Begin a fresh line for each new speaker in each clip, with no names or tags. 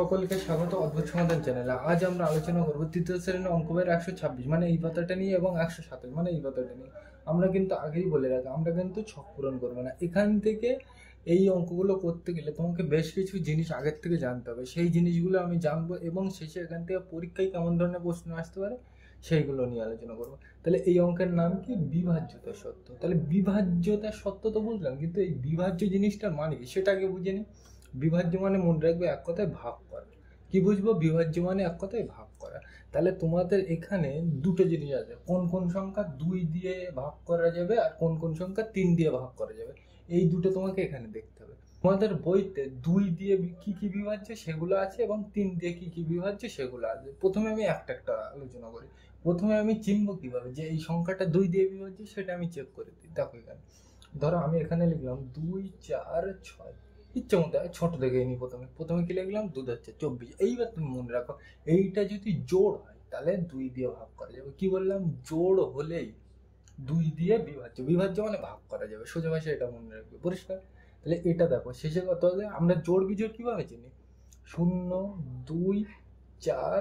সকলকে স্বাগত অদ্ভুত সমাধান চ্যানেলে। আজ আমরা আলোচনা করব তৃতীয় শ্রেণীর অঙ্ক বইয়ের 126 মানে এই পাতাটা নিয়ে এবং 127 মানে এই পাতাটা নিয়ে। আমরা কিন্তু আগেই বলে রাখি আমরা কিন্তু ছক পূরণ করবো না। এখান থেকে এই অঙ্কগুলো করতে গেলে তোমাকে বেশ কিছু জিনিস আগের থেকে জানতে হবে। সেই জিনিসগুলো আমি জানবো এবং শেষে এখান থেকে পরীক্ষায় কেমন ধরনের প্রশ্ন আসতে পারে সেইগুলো নিয়ে আলোচনা করবো। তাহলে এই অঙ্কের নাম কি? বিভাজ্যতার সত্য। তাহলে বিভাজ্যতার সত্য তো বুঝলাম, কিন্তু এই বিভাজ্য জিনিসটার মানে কি সেটা আগে বুঝে নিই। বিভাজ্য মানে মনে রাখবে এক কথায় ভাগ করা। কি বুঝবো? বিভাজ্য মানে এক কথায় ভাগ করা। তাহলে তোমাদের এখানে দুটো জিনিস আছে, কোন কোন সংখ্যা 2 দিয়ে ভাগ করা যাবে আর কোন কোন সংখ্যা 3 দিয়ে ভাগ করা যাবে, এই দুটো তোমাকে এখানে দেখতে হবে। তোমাদের বইতে 2 দিয়ে কি কি বিভাজ্য সেগুলো আছে এবং 3 দিয়ে কি কি বিভাজ্য সেগুলো আছে। প্রথমে আমি একটা একটা আলোচনা করি। প্রথমে আমি চিনবো কিভাবে যে এই সংখ্যাটা 2 দিয়ে বিভাজ্য, সেটা আমি চেক করে দিই। দেখো এখানে ধরো আমি এখানে লিখলাম 2 4 6, ইচ্ছে মতো ছোট দেখে নি। প্রথমে প্রথমে কি লিখলাম? 2 হচ্ছে 24। এইবার তুমি মনে রাখো এইটা যদি জোড় হয় তাহলে 2 দিয়ে ভাগ করা যাবে। কি বললাম? জোড় হলেই 2 দিয়ে বিভাজ্য। বিভাজ্য মানে ভাগ করা যাবে, সোজা ভাষায় এটা মনে রাখবে, পরিষ্কার? তাহলে এটা দেখো শেষে কত হবে। আমরা জোড় বিজোড় কিভাবে চিনি? 0 2 4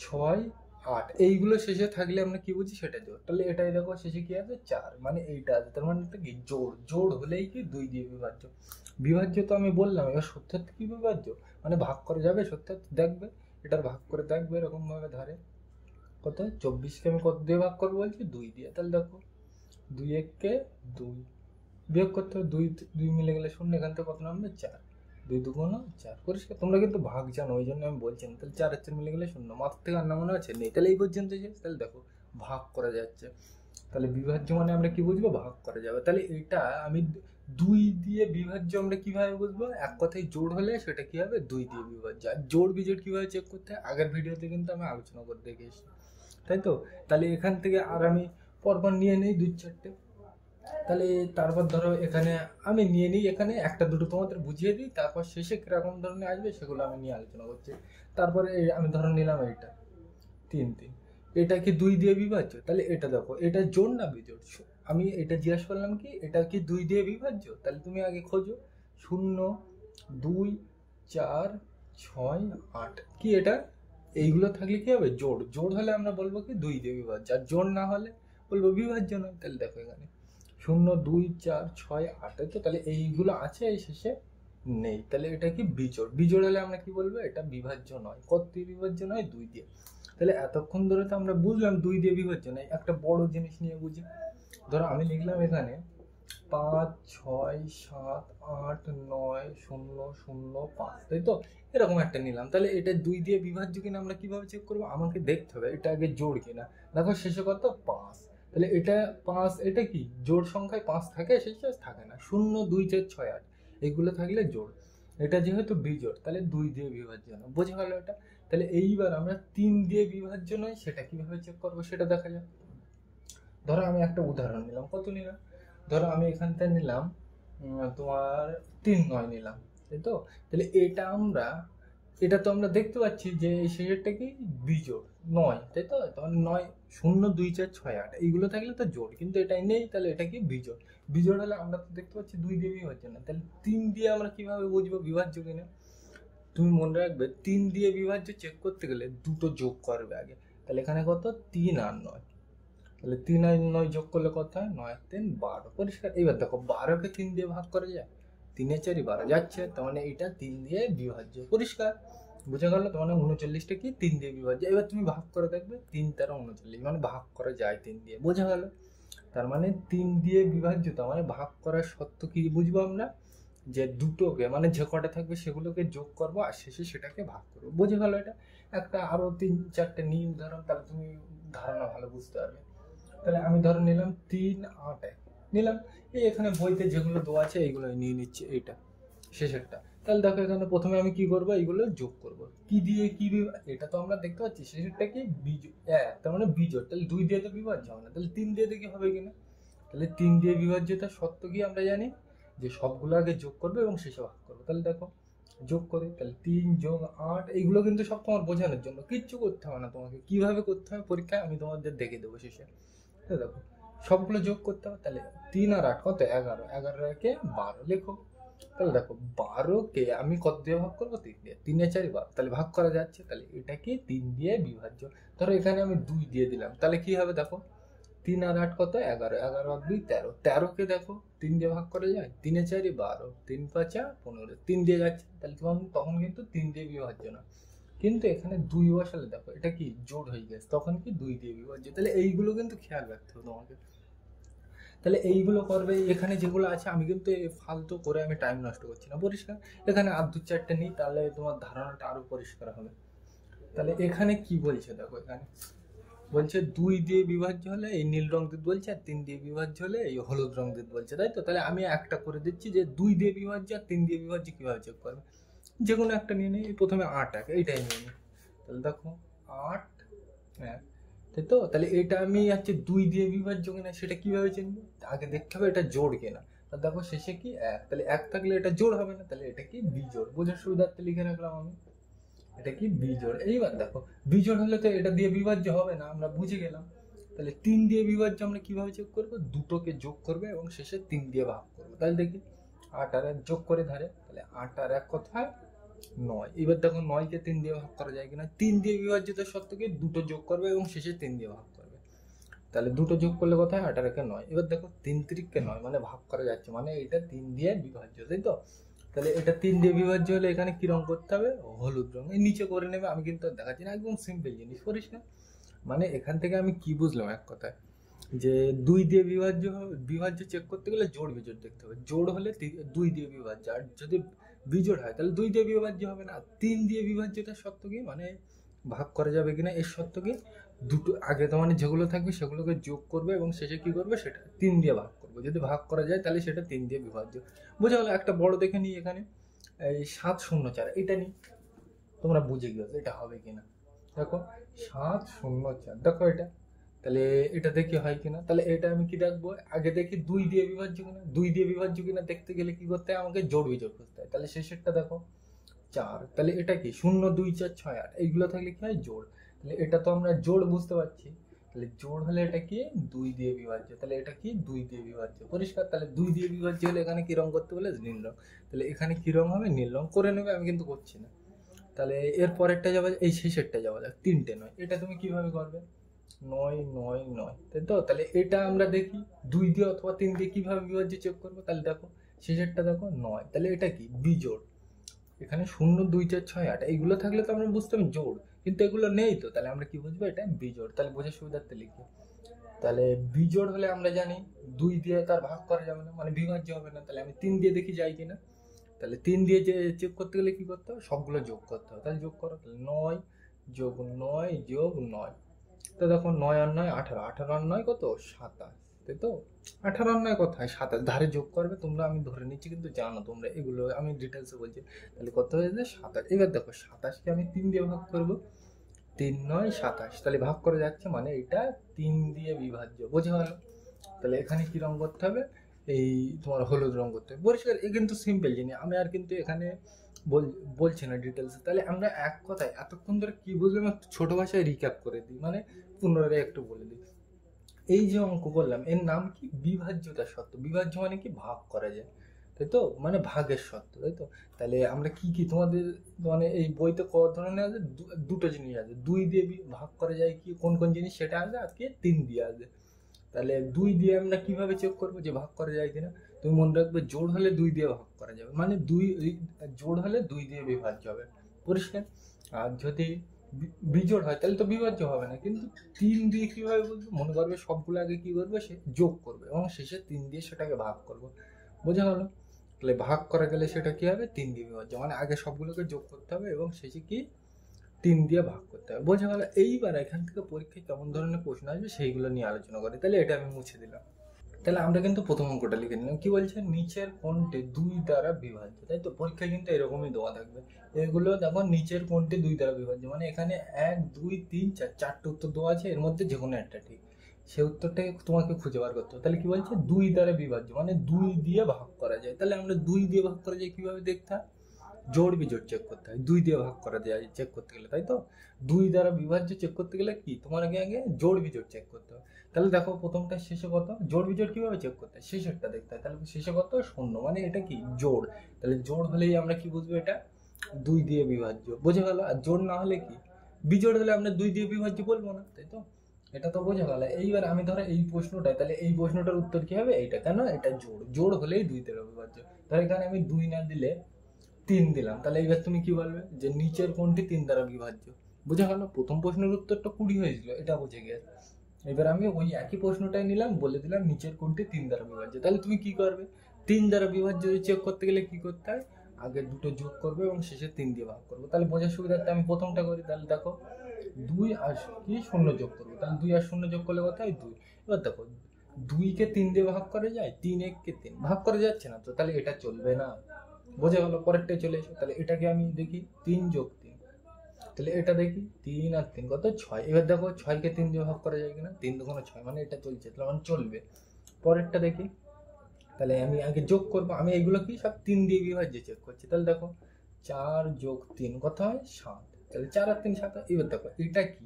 6 8 এইগুলো শেষে থাকলে আমরা কি বুঝি? সেটা জোড়। তাহলে এটাই দেখো শেষে কি আছে? 4, মানে এইটা আছে। তার মানে এটা কি? জোড়। জোড় হলেই কি 2 দিয়ে বিভাজ্য। বিভাজ্য তো আমি বললাম, এবার সত্যার্থ কি বিভাজ্য মানে ভাগ করা যাবে। সত্যার্থ দেখবে, এটার ভাগ করে দেখবে এরকম ভাবে ধারে কত 24কে আমি কত দিয়ে ভাগ করবো বলছি? 2 দিয়ে। তাহলে দেখো 2 1 2 বিয়োগ করতে হবে, 2 2 মিলে গেলে 0, এখান থেকে কত নামবে? 4। 2 2 4, পরিষ্কার? তোমরা কিন্তু ভাগ জানো, ওই জন্য আমি বলছি না। তাহলে 4 আর 4 মিলে গেলে 0, মাথার থেকে আর না মনে আছে? নেই। তাহলে এই পর্যন্ত যে, তাহলে দেখো ভাগ করা যাচ্ছে। তাহলে বিভাজ্য মানে আমরা কি বুঝবো? ভাগ করা যাবে। তাহলে এটা আমি 2 দিয়ে বিভাজ্য আমরা কিভাবে বুঝবো? এক কথায় জোড় হলে সেটা কি হবে? 2 দিয়ে বিভাজ্য। আর জোড় বিজোড় কিভাবে চেক করতে হয় আগের ভিডিওতে কিন্তু আমি আলোচনা করে দেখেছি, তাই তো? তাহলে এখান থেকে আর আমি পরপর নিয়ে নিই 2 4টে। তাহলে তারপর ধরো এখানে আমি নিয়ে নিই, এখানে একটা দুটো তোমাদের বুঝিয়ে দিই, তারপর শেষে কিরকম ধরনের আসবে সেগুলো আমি নিয়ে আলোচনা করছি। তারপরে আমি ধরো নিলাম এইটা 3 3, এটা কি 2 দিয়ে বিভাজ্য? তাহলে এটা দেখো এটা জোড় না বিজোড়? আমি এটা জিজ্ঞেস করলাম কি এটা কি 2 দিয়ে বিভাজ্য? তাহলে তুমি আগে খোঁজো 0 2 4 6 8 কি এটা? এইগুলো থাকলে কি হবে? জোড়। জোড় হলে আমরা বলবো কি 2 দিয়ে বিভাজ্য, আর জোড় না হলে বলবো বিভাজ্য নয়। তাহলে দেখো এখানে 0 2 4 6 8, তাই তো? তাহলে এইগুলো আছে, এই শেষে নেই। তাহলে এটা কি? বিজোড়। বিজোড় হলে আমরা কি বলবো? এটা বিভাজ্য নয়। কত দিয়ে বিভাজ্য নয়? 2 দিয়ে। তাহলে এতক্ষণ ধরে তো আমরা বুঝলাম 2 দিয়ে বিভাজ্য নয়। একটা বড় জিনিস নিয়ে বুঝি। ধরো আমি লিখলাম এখানে 5 6 7 8 9 0 0 5, তাই তো? এরকম একটা নিলাম। তাহলে এটা 2 দিয়ে বিভাজ্য কিনা আমরা কিভাবে চেক করবো? আমাকে দেখতে হবে এটা আগে জোড় কিনা। দেখো শেষে কত? 5। তাহলে এটা 5, এটা কি জোড় সংখ্যায় 5 থাকে? শেষে থাকে না। 0 2 4 6 8 এগুলো থাকলে জোড়। এটা যেহেতু বিজোড় তাহলে 2 দিয়ে বিভাজ্য নয়। বোঝা গেল এটা? তাহলে এইবার আমরা 3 দিয়ে বিভাজ্য নয় সেটা কিভাবে চেক করবো সেটা দেখা যাক। ধরো আমি একটা উদাহরণ নিলাম। কত নিলাম? ধরো আমি এখান থেকে নিলাম তোমার 3 9 নিলাম, তাই তো? তাহলে এটা তো আমরা দেখতে পাচ্ছি যে এই শেষেরটা কি? বিজোড় 9, তাই তো? তখন 9 0 2 4 6 8 এইগুলো থাকলে তো জোড়, কিন্তু এটাই নেই। তাহলে এটা কি? বিজোড়। বিজোড় হলে আমরা তো দেখতে পাচ্ছি 2 দিয়ে বিভাজ্য না। তাহলে 3 দিয়ে আমরা কিভাবে বুঝবো বিভাজ্য কিনা? তুমি মনে রাখবে 3 দিয়ে বিভাজ্য চেক করতে গেলে দুটো যোগ করবে আগে। তাহলে এখানে কত? 3 আর 9। তাহলে 3 আর 9 যোগ করলে কত হয়? 9 আর 3 12, পরিষ্কার? এবার দেখো 12কে 3 দিয়ে ভাগ করা যায়? 3 এর 4 12 যাচ্ছে, তার মানে এটা 3 দিয়ে বিভাজ্য, পরিষ্কার? বুঝে গেল? তার মানে 39টা কি? 3 দিয়ে বিভাজ্য। এবার তুমি ভাগ করে দেখবে 3 13 39, মানে ভাগ করা যায় 3 দিয়ে। বোঝা গেল? তার মানে 3 দিয়ে বিভাজ্য, তার মানে ভাগ করার সত্য কি বুঝবো আমরা? যে দুটোকে মানে যে কটা থাকবে সেগুলোকে যোগ করবো আর শেষে সেটাকে ভাগ করবো। বুঝে গেল এটা? একটা আরো 3 4টে নিই উদাহরণ, তাহলে তুমি ধারণা ভালো বুঝতে পারবে। তাহলে আমি ধরো নিলাম 3 8 1 নিলাম। এই এখানে বইতে যেগুলো দেওয়া আছে এইগুলো নিয়ে নিচ্ছি, এইটা শেষেরটা। তাহলে দেখো এখানে প্রথমে আমি কি করবো? এইগুলো যোগ করব। কি দিয়ে কি এটা তো আমরা দেখতে পাচ্ছি শেষেরটা কি? বিজোড়। তার মানে বিজোড়। তাহলে 2 দিয়ে তো বিভাজ্য হবে না। তাহলে 3 দিয়ে দেখি হবে কিনা। তাহলে 3 দিয়ে বিভাজ্যতা সত্য কি আমরা জানি যে সবগুলো আগে যোগ করবে এবং শেষে ভাগ করবে। তাহলে দেখো যোগ করে, তাহলে 3 যোগ 8, এইগুলো কিন্তু সব তোমার বোঝানোর জন্য, কিচ্ছু করতে হবে না তোমাকে। কিভাবে করতে হবে পরীক্ষায় আমি তোমাদের দেখে দেবো শেষে। দেখো সবগুলো যোগ করতে হবে। তাহলে 3 আর 8 কত? 11, 11 একে 12 লেখো। তাহলে দেখো 12কে আমি কত দিয়ে ভাগ করবো? 3 দিয়ে। 3 এ 4 12, তাহলে ভাগ করা যাচ্ছে। তাহলে এটা কি 3 দিয়ে বিভাজ্য। ধরো এখানে আমি 2 দিয়ে দিলাম, তাহলে কি হবে দেখো, 3 আর 8 কত? 11, 11 আর 2 13, 13কে দেখো 3 দিয়ে ভাগ করা যায়, 3 এ 4 12, 3 5 15, 3 দিয়ে যাচ্ছে, তাহলে তখন কিন্তু 3 দিয়ে বিভাজ্য না। কিন্তু এখানে 2 বসালে দেখো এটা কি জোড় হয়ে গেছে, তখন কি 2 দিয়ে বিভাজ্য। তাহলে এইগুলো কিন্তু খেয়াল রাখতে হবে তোমাকে। তাহলে এইগুলো করবে। এখানে যেগুলো আছে আমি কিন্তু ফালতু করে আমি টাইম নষ্ট করছি না, পরিষ্কার। এখানে আর 2-4টে নিই, তাহলে তোমার ধারণাটা আরো পরিষ্কার হবে। তাহলে এখানে কি বলছে দেখো, এখানে বলছে 2 দিয়ে বিভাজ্য হলে এই নীল রং দিতে বলছে, আর 3 দিয়ে বিভাজ্য হলে এই হলুদ রং দিতে বলছে, তাই তো? তাহলে আমি একটা করে দিচ্ছি যে 2 দিয়ে বিভাজ্য আর 3 দিয়ে বিভাজ্য কিভাবে চেক করবে। যে কোনো একটা নিয়ে নিই, প্রথমে 8 এইটাই নিয়ে নিই। তাহলে দেখো 8 1, তাই তো? তাহলে এটা আমি হচ্ছে 2 দিয়ে বিভাজ্য কিনা সেটা কিভাবে চিনবো? আগে দেখতে হবে এটা জোড় কিনা। দেখো শেষে কি 1, তাহলে 1 থাকলে এটা জোড় হবে না, তাহলে এটা কি বিজোড়। বোঝার সুবিধার্থে লিখে রাখলাম আমি, এটা কি বিজোড়। এইবার দেখো বিজোড় হলে তো এটা দিয়ে বিভাজ্য হবে না, আমরা বুঝে গেলাম। তাহলে 3 দিয়ে বিভাজ্য আমরা কিভাবে চেক করবো? দুটোকে যোগ করবে এবং শেষে 3 দিয়ে ভাগ করবো। তাহলে দেখি 8 আর 1 যোগ করে ধারে, তাহলে 8 আর 1 কোথায়? 9। এবার দেখো 9কে 3 দিয়ে ভাগ করা যায় কিনা। 3 দিয়ে বিভাজ্যতা সত্ত্বেও দুটো যোগ করবে এবং শেষে 3 দিয়ে ভাগ করবে। তাহলে দুটো যোগ করলে কোথায়? 8 আর 1 9। এবার দেখো 3 3কে 9, মানে ভাগ করা যাচ্ছে, মানে এটা 3 দিয়ে বিভাজ্য, তাই তো? তাহলে এটা 3 দিয়ে বিভাজ্য হলে এখানে কি রং করতে হবে? হলুদ রং। এই নিচে করে নেবে, আমি কিন্তু দেখাচ্ছি না, একদম সিম্পল জিনিস, পরিষ্কার। মানে এখান থেকে আমি কি বুঝলাম এক কথায়, যে 2 দিয়ে বিভাজ্য চেক করতে গেলে জোড় বিজোড় দেখতে হবে। জোড় হলে 2 দিয়ে বিভাজ্য, আর যদি বিজোড় হয় তাহলে 2 দিয়ে বিভাজ্য হবে না। 3 দিয়ে বিভাজ্যতা সত্য কি, মানে ভাগ করা যাবে কিনা এর সত্য কি, দুটো আগে তো মানে যেগুলো থাকবে সেগুলোকে যোগ করবে এবং শেষে কি করবে, সেটা 3 দিয়ে ভাগ করবে। যদি ভাগ করা যায় তাহলে সেটা 3 দিয়ে বিভাজ্য। বোঝা গেল? একটা বড় দেখে নিই, এখানে এই 704 এটা নিই, তোমরা বুঝে গিয়েছো এটা হবে কিনা। দেখো 704, দেখো এটা, তাহলে এটা দেখি হয় কিনা। তাহলে এটা আমি কি দেখবো? আগে দেখি 2 দিয়ে বিভাজ্য কিনা। 2 দিয়ে বিভাজ্য কিনা দেখতে গেলে কি করতে হয়? আমাকে জোড় বিজোড় করতে হয়। তাহলে শেষেরটা দেখো 4, তাহলে এটা কি 0 2 4 6 8, এইগুলো থাকলে কি হয়? জোড়। তাহলে এটা তো আমরা জোড় বুঝতে পারছি, তাহলে জোড় হলে এটা কি 2 দিয়ে বিভাজ্য, তাহলে এটা কি 2 দিয়ে বিভাজ্য, পরিষ্কার। তাহলে 2 দিয়ে বিভাজ্য হলে এখানে কি রং করতে বলে? নীল রং। তাহলে এখানে কি রং হবে? নীল রং করে নেবে, আমি কিন্তু করছি না। তাহলে এর পরেরটা যাওয়া যায়, এই শেষেরটা যাওয়া যাক, 3টে 9, এটা তুমি কিভাবে করবে? 9 9 9, তাই তো? তাহলে এটা আমরা দেখি 2 দিয়ে অথবা 3 দিয়ে কিভাবে বিভাজ্য চেক করবো। তাহলে দেখো শেষেরটা দেখো 9, তাহলে এটা কি বিজোড়। এখানে 0 2 4 6 8 এইগুলো থাকলে তো আমরা বুঝতাম জোড়, কিন্তু এগুলো নেই, তো তাহলে আমরা কি বুঝবো? এটা বিজোড়। তাহলে বোঝার সুবিধার্থে লিখি। তাহলে বিজোড় হলে আমরা জানি 2 দিয়ে তার ভাগ করা যাবে না, মানে বিভাজ্য হবে না। তাহলে আমি 3 দিয়ে দেখি যাই কিনা। তাহলে 3 দিয়ে যে চেক করতে গেলে কি করতে হবে? সবগুলো যোগ করতে হবে। তাহলে যোগ করো, তাহলে 9 যোগ 9 যোগ 9, তো দেখো 9 আর 9 18, 18 আর 9 কত? 27, তাই তো? 18 আর 9 কোথায়? 27, ধারে যোগ করবে তোমরা, আমি ধরে নিচ্ছি, কিন্তু জানো তোমরা এগুলো, আমি ডিটেলসে বলছি। তাহলে কত হয়েছে? 27। এবার দেখো 27কে আমি 3 দিয়ে ভাগ করবো, 3 9 27, তাহলে ভাগ করে যাচ্ছে, মানে এটা 3 দিয়ে বিভাজ্য। বোঝা গেল? তাহলে এখানে কি রং করতে হবে? এই তোমার হলুদ রং করতে হবে, পরিষ্কার। এ কিন্তু সিম্পল জিনিস, আমি আর কিন্তু এখানে বলছি না ডিটেলসে। তাহলে আমরা এক কথায় এতক্ষণ ধরে কি বুঝলাম, একটু ছোট ভাষায় রিক্যাপ করে দিই, মানে পুনরায় একটু বলে দিই। এই যে অঙ্ক করলাম এর নাম কি? বিভাজ্যতা সত্য। বিভাজ্য মানে কি? ভাগ করা যায়, তাই তো? মানে ভাগের সত্য, তাই তো? তাহলে আমরা কি কি তোমাদের মানে এই বইতে কত ধরনের আছে? দুটো জিনিস আছে। 2 দিয়ে ভাগ করা যায় কি, কোন কোন জিনিস সেটা আছে, আজকে 3 দিয়ে আছে। তাহলে 2 দিয়ে আমরা কিভাবে চেক করবো যে ভাগ করা যায় কিনা? তুমি মনে রাখবে জোড় হলে 2 দিয়ে ভাগ করা যাবে, মানে 2 জোড় হলে 2 দিয়ে বিভাজ্য হবে, পরিষ্কার। আর যদি বিজোড় হয় তাহলে তো বিভাজ্য হবে না। কিন্তু 3 দিয়ে কিভাবে বলবো? মনে করবে সবগুলো আগে কি করবে, সে যোগ করবে এবং শেষে 3 দিয়ে সেটাকে ভাগ করবো। বোঝা গেল? তাহলে ভাগ করা গেলে সেটা কি হবে? 3 দিয়ে বিভাজ্য, মানে আগে সবগুলোকে যোগ করতে হবে এবং শেষে কি 3 দিয়ে ভাগ করতে হবে। বোঝা গেল? এইবার এখান থেকে পরীক্ষায় কেমন ধরনের প্রশ্ন আসবে সেইগুলো নিয়ে আলোচনা করি। তাহলে এটা আমি মুছে দিলাম। তাহলে আমরা কিন্তু প্রথম অঙ্কটা লিখে নিলাম, কি বলছে? নিচের কোণটি 2 দ্বারা বিভাজ্য, তাই তো? পরীক্ষায় কিন্তু এরকমই দেওয়া থাকবে। এগুলো দেখো নিচের কোণটি 2 দ্বারা বিভাজ্য, মানে এখানে 1 2 3 4 4টে উত্তর দেওয়া আছে, এর মধ্যে যে কোনো একটা ঠিক, সেই উত্তরটাকে তোমাকে খুঁজে বার করতে হবে। তাহলে কি বলছে? 2 দ্বারা বিভাজ্য, মানে 2 দিয়ে ভাগ করা যায়। তাহলে আমরা 2 দিয়ে ভাগ করা যায় কিভাবে দেখতে হয়? জোড় বিজোড় চেক করতে হয়, 2 দিয়ে ভাগ করা যায় চেক করতে গেলে, তাই তো? 2 দ্বারা বিভাজ্য চেক করতে গেলে কি তোমার আগে আগে জোড় বিজোড় চেক করতে হবে। তাহলে দেখো প্রথমটা শেষে কত, জোড় বিজোড় কিভাবে চেক করতে হয়, শেষেরটা দেখতে হয়। তাহলে শেষে কত, 0, মানে এটা কি জোড়। তাহলে জোড় হলেই আমরা কি বুঝবো, এটা 2 দিয়ে বিভাজ্য, বোঝা গেল। আর জোড় না হলে কি, বিজোড় হলে আমরা 2 দিয়ে বিভাজ্য বলবো না, তাই তো? এটা তো বোঝা গেল। এইবার আমি ধরো এই প্রশ্নটাই, তাহলে এই প্রশ্নটার উত্তর কি হবে, এইটা। কেন, এটা জোড়, জোড় হলেই 2 দিয়ে বিভাজ্য। তাহলে এখানে আমি 2 না দিলে 3 দিলাম। তাহলে এইবার তুমি কি বলবে, যে নিচের কোনটি 3 দ্বারা বিভাজ্য। বোঝা গেল, প্রথম প্রশ্নের উত্তরটা 20 হয়েছিল, এটা বুঝে গেছে। এবার আমি ওই একই প্রশ্নটাই নিলাম, বলে দিলাম নিচের কোনটি 3 দ্বারা বিভাজ্য। তাহলে তুমি কি করবে, 3 দ্বারা বিভাজ্য চেক করতে গেলে কি করতে হয়, আগে দুটো যোগ করবে এবং শেষে 3 দিয়ে ভাগ করবো। তাহলে বোঝার সুবিধার্থে আমি প্রথমটা করি। তাহলে দেখো 2 আর কি 0 যোগ করবো, তাহলে 2 আর 0 যোগ করলে কত হয়, 2। এবার দেখো 2 কে 3 দিয়ে ভাগ করা যায়, 3 1 কে 3 ভাগ করা যাচ্ছে না তো, তাহলে এটা চলবে না। বোঝা গেল, পরেরটাই চলে এসো। তাহলে এটাকে আমি দেখি 3 যোগ 3, তাহলে এটা দেখি 3 আর 3 কত, 6। এবার দেখো 6 কে 3 দিয়ে ভাগ করা যায় কিনা, 3 2 6, মানে এটা চলছে, তাহলে মানে চলবে। পরেরটা দেখি, তাহলে আমি আগে যোগ করবো। আমি এগুলো কি সব 3 দিয়ে বিভাজ্য চেক করছি। তাহলে দেখো 4 যোগ 3 কত হয়, 7। তাহলে 4 আর 3 7। এবার দেখো এটা কি,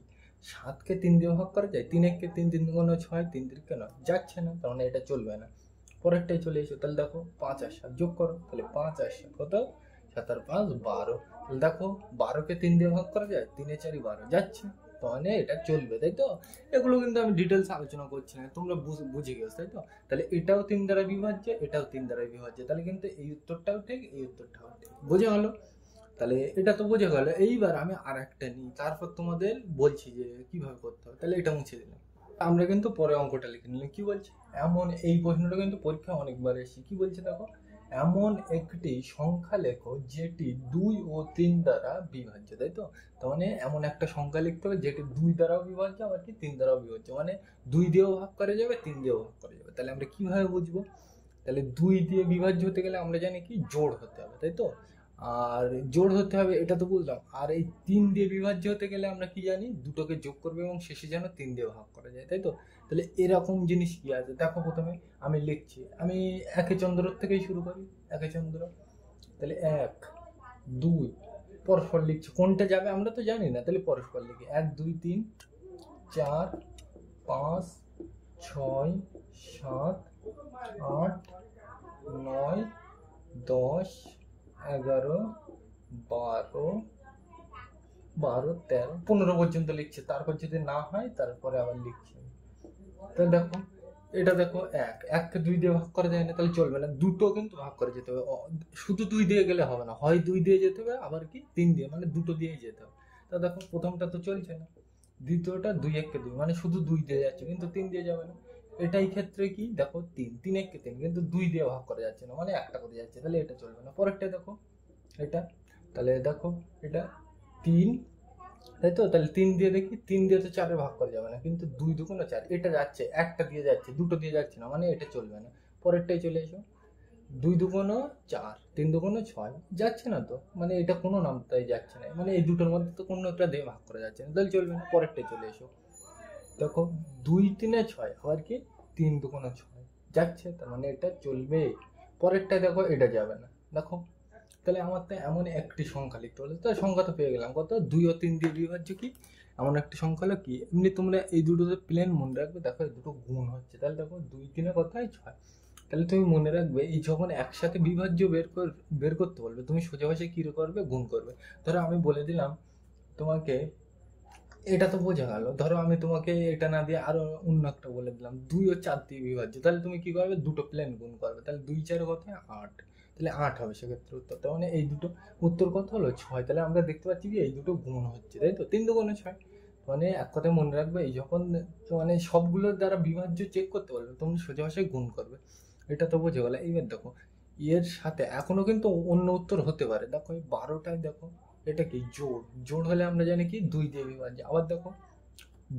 7 কে 3 দিয়ে ভাগ করা যায়, 3 1 কে 3, 3 2 6, 3 3 কেন যাচ্ছে না, তার মানে এটা চলবে না। পরেরটাই চলে এসো। তাহলে দেখো 5 আর 7 যোগ করো, তাহলে 5 আর 7 কত, 7 আর 5 12। তাহলে দেখো 12 কে 3 দিয়ে ভাগ করা যায়, 3 এ 4 12 যাচ্ছে, মানে এটা চলবে, তাই তো? এগুলো কিন্তু আমি ডিটেলস আলোচনা করছি না, তোমরা বুঝে গেছো, তাই তো? তাহলে এটাও 3 দ্বারা বিভাজ্য, এটাও 3 দ্বারা বিভাজ্য, তাহলে কিন্তু এই উত্তরটাও ঠিক, এই উত্তরটাও ঠিক। বোঝা গেল? তাহলে এটা তো বোঝা গেল। এইবার আমি আর একটা নিই, তারপর তোমাদের বলছি যে কিভাবে করতে হবে। তাহলে এটা মুছে দিলাম। আমরা কিন্তু পরে অঙ্কটা লিখে নিলাম। কি বলছে, এমন, এই প্রশ্নটা কিন্তু পরীক্ষা অনেকবার এসেছে। কি বলছে দেখো, এমন একটি সংখ্যা লেখো যেটি 2 ও 3 দ্বারা বিভাজ্য, তাই তো? তার মানে এমন একটা সংখ্যা লিখতে হবে যেটি 2 দ্বারাও বিভাজ্য, আবার কি 3 দ্বারাও বিভাজ্য, মানে 2 দিয়েও ভাগ করা যাবে, 3 দিয়েও ভাগ করা যাবে। তাহলে আমরা কিভাবে বুঝবো, তাহলে 2 দিয়ে বিভাজ্য হতে গেলে আমরা জানি কি জোড় হতে হবে, তাই তো? আর জোড় হতে হবে, এটা তো বুঝলাম। আর এই 3 দিয়ে বিভাজ্য হতে গেলে আমরা কি জানি, দুটোকে যোগ করবে এবং শেষে যেন 3 দিয়ে ভাগ করা যায়, তাই তো? তাহলে এরকম জিনিস কি আছে দেখো, প্রথমে আমি লিখছি, আমি একে চন্দ্র থেকেই শুরু করি, একে চন্দ্র। তাহলে 1 2 পরস্পর লিখছি, কোনটা যাবে আমরা তো জানি না, তাহলে পরস্পর লিখি। 1 2 3 4 5 6 7 8 9 10 11 12 12 13 15 পর্যন্ত লিখছে, তারপর যদি না হয় তারপরে আবার লিখছি। তাহলে দেখো এটা দেখো 1 1 কে 2 দিয়ে ভাগ করা যায় না, তাহলে চলবে না, দুটো কিন্তু ভাগ করে যেতে হবে। শুধু 2 দিয়ে গেলে হবে না, হয় 2 দিয়ে যেতে হবে, আবার কি 3 দিয়ে, মানে দুটো দিয়েই যেতে হবে। তা দেখো প্রথমটা তো চলছে না, দ্বিতীয়টা 2 1 কে 2, মানে শুধু 2 দিয়ে যাচ্ছে, কিন্তু 3 দিয়ে যাবে না। এটাই ক্ষেত্রে কি দেখো 3 3 1 কে 3, কিন্তু 2 দিয়ে ভাগ করা যাচ্ছে না, মানে একটা করে যাচ্ছে, তাহলে এটা চলবে না। পরেরটা দেখো এটা, তাহলে দেখো এটা 3, তাই তো? তাহলে 3 দিয়ে দেখি, 3 দিয়ে তো 4 ভাগ করা যাবে না, কিন্তু 2 2 4, এটা যাচ্ছে, একটা দিয়ে যাচ্ছে, দুটো দিয়ে যাচ্ছে না, মানে এটা চলবে না। পরেরটাই চলে এসো, 2 2 4, 3 2 6 যাচ্ছে না তো, মানে এটা কোনো নামটাই যাচ্ছে না, মানে এই দুটোর মধ্যে তো কোনো একটা দিয়ে ভাগ করা যাচ্ছে না, তাহলে চলবে না। পরেরটাই চলে এসো, দেখো 2 3 6, আবার কি 3 2 6 যাচ্ছে, তার মানে এটা চলবে। পরেরটা দেখো এটা যাবে না, দেখো। তাহলে আমার তো এমন একটি সংখ্যা লিখতে হলো, তাহলে সংখ্যা তো পেয়ে গেলাম, কত 2 ও 3 দিয়ে বিভাজ্য কি এমন একটি সংখ্যা হলো কি। এমনি তোমরা এই দুটোতে প্লেন মনে রাখবে, দেখো এই দুটো গুণ হচ্ছে, তাহলে দেখো 2 3 কত হয় 6। তাহলে তুমি মনে রাখবে, এই যখন একসাথে বিভাজ্য বের করতে বলবে, তুমি সোজা ভাষায় কি করবে, গুণ করবে। ধরো আমি বলে দিলাম তোমাকে, এটা তো বোঝা গেল। ধরো আমি তোমাকে এটা না দিয়ে আরো অন্য একটা বলে দিলাম, 2 ও 4 দিয়ে বিভাজ্য, তাহলে তুমি কি করবে, দুটো প্লেন গুণ করবে, তাহলে 2 4 কত হয় 8, তাহলে 8 হবে সেক্ষেত্রে উত্তর। তার মানে এই দুটো উত্তর কত হলো 6। তাহলে আমরা দেখতে পাচ্ছি কি এই দুটো গুণ হচ্ছে, তাই তো? 3 2 6, মানে এক কথায় মনে রাখবে, এই যখন মানে সবগুলোর দ্বারা বিভাজ্য চেক করতে বলবে, তোমরা সোজা ভাষায় গুণ করবে। এটা তো বোঝা গেল। এইবার দেখো এর সাথে এখনো কিন্তু অন্য উত্তর হতে পারে। দেখো এই 12টায় দেখো, এটা কি জোড়, জোড় হলে আমরা জানি কি 2 দিয়ে বিভাজ্য। আবার দেখো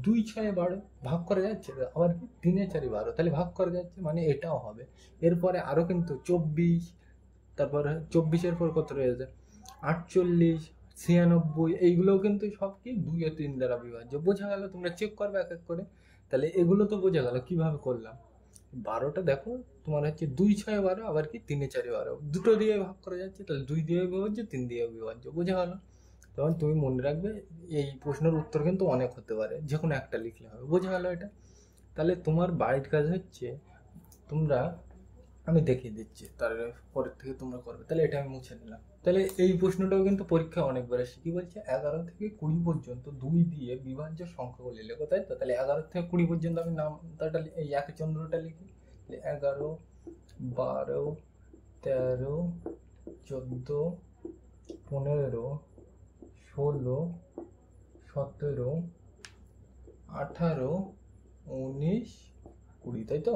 2 6 12 ভাগ করা যাচ্ছে, আবার কি 3 4 12, তাহলে ভাগ করা যাচ্ছে, মানে এটাও হবে। এরপরে আরো কিন্তু 24, তারপর 24-এর পর কত রয়েছে 48 96, এইগুলোও কিন্তু সব কি 2 ও 3 দ্বারা বিভাজ্য। বোঝা গেল? তোমরা চেক করবে এক এক করে। তাহলে এগুলো তো বোঝা গেল কিভাবে করলাম। 12টা দেখো তোমার হচ্ছে 2 6 12, আবার কি 3 4 12, দুটো দিয়ে ভাগ করা যাচ্ছে, তাহলে 2 দিয়ে বিভাজ্য, 3 দিয়ে বিভাজ্য, বোঝা গেল? তখন তুমি মনে রাখবে এই প্রশ্নের উত্তর কিন্তু অনেক হতে পারে, যে কোনো একটা লিখলে হবে, বোঝা গেল এটা? তাহলে তোমার বাড়ির কাজ হচ্ছে তোমরা, আমি দেখিয়ে দিচ্ছি, তারপরের থেকে তোমরা করবে। তাহলে এটা আমি মুছে দিলাম। তাহলে এই প্রশ্নটাও কিন্তু পরীক্ষায় অনেকবার আসে। কি বলছে, 11 থেকে 20 পর্যন্ত 2 দিয়ে বিভাজ্য সংখ্যাগুলি লেখো, তাই তো? তাহলে 11 থেকে 20 পর্যন্ত আমি নামটা এই একই চন্দ্রটা লিখি। 11, 12, 13, 14, 15, 16, 17, 18, 19, 20, তাই তো?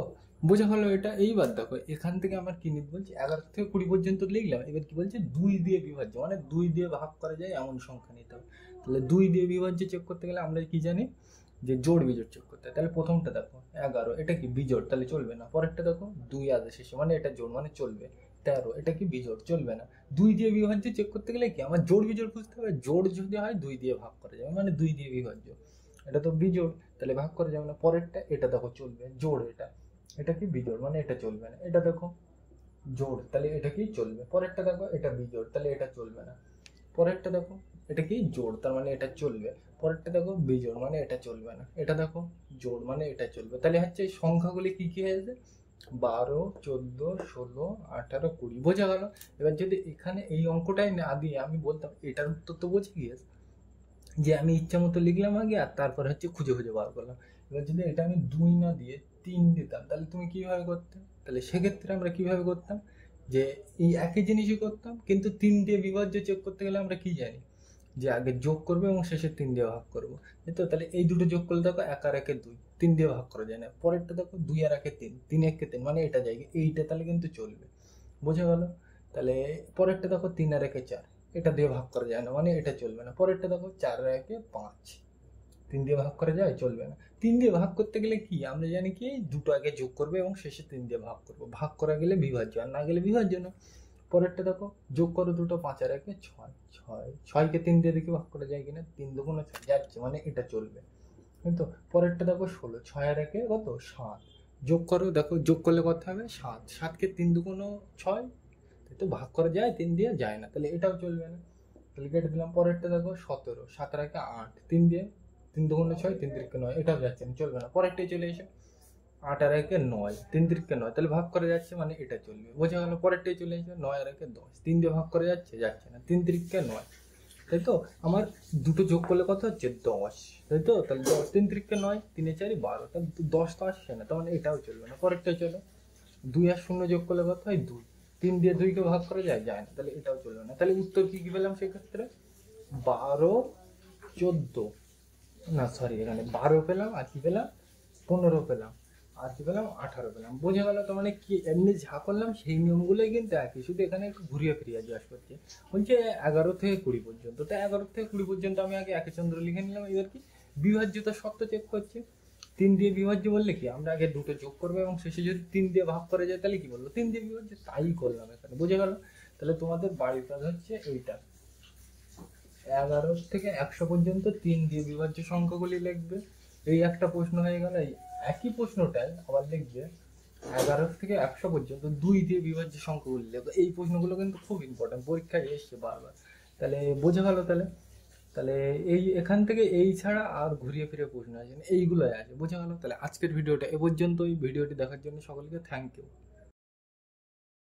বোঝা গেল এটা? এইবার দেখো এখান থেকে আমার কি নিতে বলছে, 11 থেকে 20 পর্যন্ত লিখলাম। এবার কি বলছে, 2 দিয়ে বিভাজ্য, মানে 2 দিয়ে ভাগ করা যায় এমন সংখ্যা নিতে হবে। তাহলে 2 দিয়ে বিভাজ্য চেক করতে গেলে আমরা কি জানি, যে জোড় বিজোড় চেক করতে হয়। তাহলে প্রথমটা দেখো 11, এটা কি বিজোড়, তাহলে চলবে না। পরেরটা দেখো 2 আছে শেষে, মানে এটা জোড়, মানে চলবে। 13, এটা কি বিজোড়, চলবে না। 2 দিয়ে বিভাজ্য চেক করতে গেলে কি আমার জোড় বিজোড় খুঁজতে হবে। জোড় যদি হয় 2 দিয়ে ভাগ করা যাবে, মানে 2 দিয়ে বিভাজ্য। এটা তো বিজোড়, তাহলে ভাগ করা যাবে না। পরেরটা এটা দেখো চলবে, জোড়, এটা কি বিজোড়, মানে এটা চলবে না। এটা দেখো জোড়, তাহলে এটা কি চলবে। পরেরটা দেখো এটা বিজোড়, তাহলে এটা চলবে না। পরেরটা দেখো এটা কি জোড়, তার মানে এটা চলবে। পরেরটা দেখো বিজোড়, মানে এটা চলবে না। এটা দেখো জোড়, মানে এটা চলবে। তাহলে হচ্ছে এই সংখ্যাগুলি কি কি হয়েছে, 12, 14, 16, 18, 20, বোঝা গেল? এবার যদি এখানে এই অঙ্কটাই না দিয়ে আমি বলতাম এটার উত্তর তো বুঝে গিয়েছে, যে আমি ইচ্ছা মতো লিখলাম আগে, আর তারপর হচ্ছে খুঁজে খুঁজে বার করলাম। এবার যদি এটা আমি 2 না দিয়ে 3 দিতাম, তাহলে তুমি কিভাবে করতে? তাহলে সেক্ষেত্রে আমরা কিভাবে করতাম, যে এই একই জিনিসই করতাম, কিন্তু 3 দিয়ে বিভাজ্য চেক করতে গেলে আমরা কি জানি, যে আগে যোগ করবো এবং শেষে 3 দিয়ে ভাগ করবো, তাই তো? তাহলে এই দুটো যোগ করলে দেখো 1 আর 1 2, 3 দিয়ে ভাগ করা যায় না। পরেরটা দেখো 2 আর 1 3, 3 1 3, মানে এটা জায়গায় এইটা, তাহলে কিন্তু চলবে, বোঝা গেল? তাহলে পরেরটা দেখো 3 আর 1 4, এটা দিয়ে ভাগ করা যায় না, মানে এটা চলবে না। পরেরটা দেখো 4 আর 1 5, 3 দিয়ে ভাগ করা যায়, চলবে না। 3 দিয়ে ভাগ করতে গেলে কি আমরা জানি কি, দুটো আগে যোগ করবে এবং শেষে 3 দিয়ে ভাগ করবো। ভাগ করা গেলে বিভাজ্য, আর না গেলে বিভাজ্য না। পরেরটা দেখো যোগ করো দুটো, 5 আর 1 6, 6কে 3 দিয়ে দেখি ভাগ করা যায় কিনা, 3 দুগুণ 6 যাচ্ছে, মানে এটা চলবে, কিন্তু পরেরটা দেখো 16, 6 আর 1 কত 7, যোগ করো, দেখো যোগ করলে কত হবে 7, 7কে 3 দুগুণ 6, তাই তো? ভাগ করা যায়, 3 দিয়ে যায় না, তাহলে এটাও চলবে না, তাহলে কেটে দিলাম। পরেরটা দেখো 17, 7 আর 1 8, 3 দিয়ে 3 দুগুণ 6, 3 তিরিকে 9, এটাও যাচ্ছে না, চলবে না। পরেরটাই চলে এসে 8 আর 1 9, 3 তিরিকে 9, তাহলে ভাগ করা যাচ্ছে, মানে এটা চলবে, বোঝা গেল? পরেরটাই চলে এসে 9 আর 1 10, 3 দিয়ে ভাগ করা যাচ্ছে, যাচ্ছে না, 3 তিরিকে 9, তাই তো? আমার দুটো যোগ করলে কত হচ্ছে 10, তাই তো? তাহলে 10, 3 তিরিকে 9, 3 4 12, তাহলে 10 তো আসছে না, তার মানে এটাও চলবে না। পরেরটাই চলো, 2 আর 0 যোগ করলে কত হয় 2, 3 দিয়ে 2কে ভাগ করা যায়, যায় না, তাহলে এটাও চলবে না। তাহলে উত্তর কি কি পেলাম সেক্ষেত্রে, 12, 14, না সরি, এখানে 12 পেলাম, আর কি পেলাম 15 পেলাম, আর কি পেলাম 18 পেলাম, বোঝা গেল? তো মানে কি এমনি যা করলাম সেই নিয়মগুলোই কিন্তু একই, শুধু এখানে একটু ঘুরিয়ে ফিরিয়ে জিজ্ঞাসা করছে। বলছে 11 থেকে 20 পর্যন্ত, তো 11 থেকে 20 পর্যন্ত আমি আগে একে চন্দ্র লিখে নিলাম। এবার কি বিভাজ্যতা শর্ত চেক করছে, 3 দিয়ে বিভাজ্য বললে কি আমরা আগে দুটো যোগ করবো এবং শেষে যদি 3 দিয়ে ভাগ করা যায়, তাহলে কি বললো 3 দিয়ে বিভাজ্য, তাই করলাম এখানে, বোঝা গেল? তাহলে তোমাদের বাড়ির কাজ হচ্ছে এইটা, 11 থেকে 100 পর্যন্ত 3 দিয়ে বিভাজ্য সংখ্যাগুলি লিখবে। এই একটা প্রশ্ন হয়ে গেল। এই একই প্রশ্নটাই আবার লিখবে 11 থেকে 100 পর্যন্ত 2 দিয়ে বিভাজ্য সংখ্যাগুলি লিখবে। এই প্রশ্নগুলো কিন্তু খুব ইম্পর্টেন্ট, পরীক্ষায় এসছে বারবার। তাহলে বোঝা গেল? তাহলে তাহলে এই এখান থেকে এই ছাড়া আর ঘুরিয়ে ফিরে প্রশ্ন আছে না, এইগুলোই আছে, বোঝা গেল? তাহলে আজকের ভিডিওটা এ পর্যন্ত। এই ভিডিওটি দেখার জন্য সকলকে থ্যাংক ইউ।